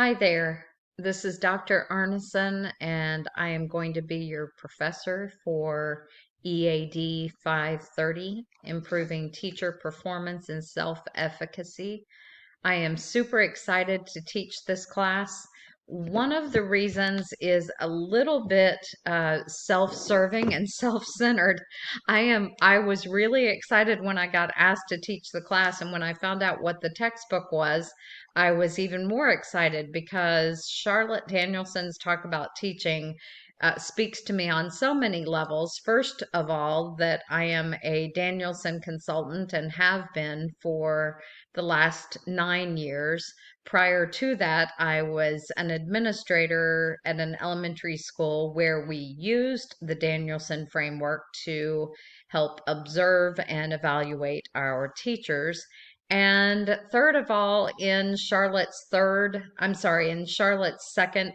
Hi there. This is Dr. Arneson, and I am going to be your professor for EAD 530, Improving Teacher Performance and Self-Efficacy. I am super excited to teach this class. One of the reasons is a little bit self-serving and self-centered. I was really excited when I got asked to teach the class, and when I found out what the textbook was, I was even more excited because Charlotte Danielson's talk about teaching speaks to me on so many levels. First of all, that I am a Danielson consultant and have been for the last 9 years. Prior to that, I was an administrator at an elementary school where we used the Danielson framework to help observe and evaluate our teachers. And third of all, in Charlotte's second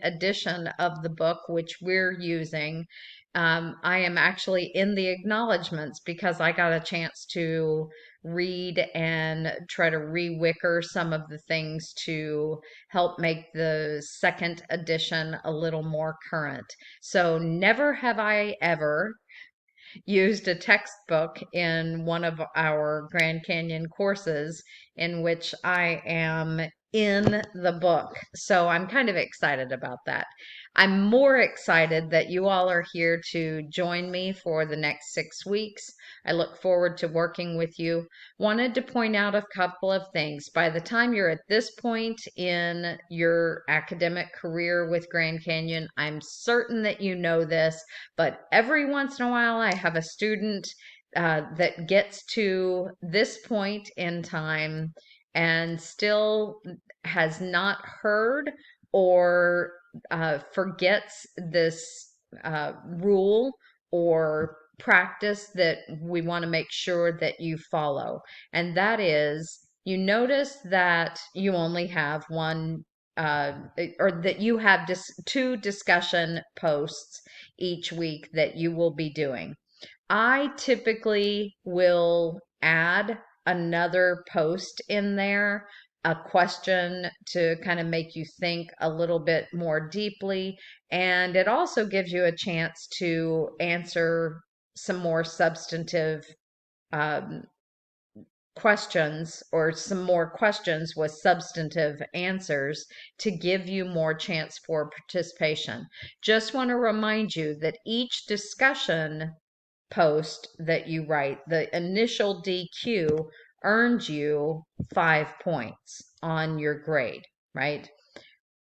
edition of the book, which we're using, I am actually in the acknowledgments because I got a chance to read and try to re-wicker some of the things to help make the second edition a little more current. So never have I ever used a textbook in one of our Grand Canyon courses in which I am in the book. So I'm kind of excited about that. I'm more excited that you all are here to join me for the next 6 weeks. I look forward to working with you. Wanted to point out a couple of things. By the time you're at this point in your academic career with Grand Canyon, I'm certain that you know this, but every once in a while, I have a student that gets to this point in time and still has not heard or forgets this rule or practice that we want to make sure that you follow. And that is, you notice that you only have or that you have just two discussion posts each week that you will be doing. I typically will add another post in there, a question to kind of make you think a little bit more deeply. And it also gives you a chance to answer some more substantive um, questions or some more questions with substantive answers to give you more chance for participation. Just want to remind you that each discussion post that you write, the initial DQ earns you 5 points on your grade, right?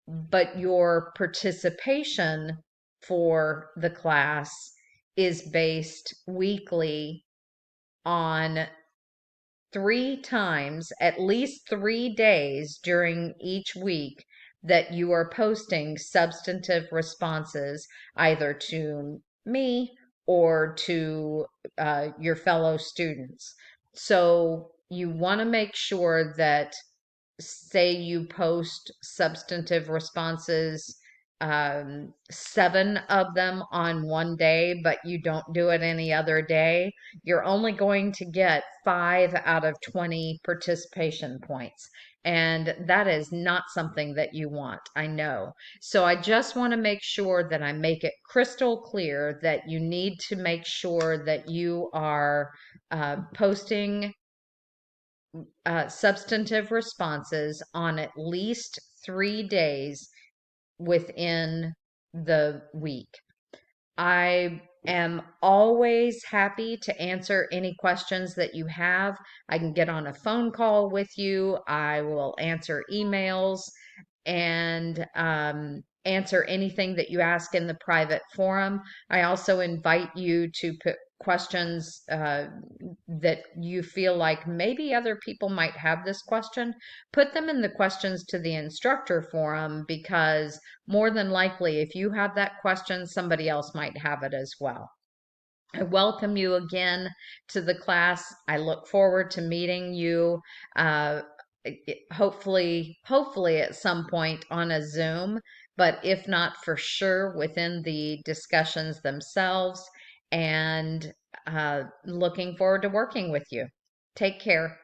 But your participation for the class is based weekly on 3 times, at least 3 days during each week, that you are posting substantive responses either to me or to your fellow students. So you want to make sure that, say you post substantive responses, 7 of them on one day, but you don't do it any other day, you're only going to get 5 out of 20 participation points. And that is not something that you want, I know. So I just want to make sure that I make it crystal clear that you need to make sure that you are posting substantive responses on at least 3 days within the week. I am always happy to answer any questions that you have. I can get on a phone call with you. I will answer emails and answer anything that you ask in the private forum. I also invite you to put questions that you feel like maybe other people might have this question. Put them in the questions to the instructor forum, because more than likely, if you have that question, somebody else might have it as well. I welcome you again to the class. I look forward to meeting you. Uh, hopefully at some point on a Zoom, but if not, for sure within the discussions themselves. And looking forward to working with you. Take care.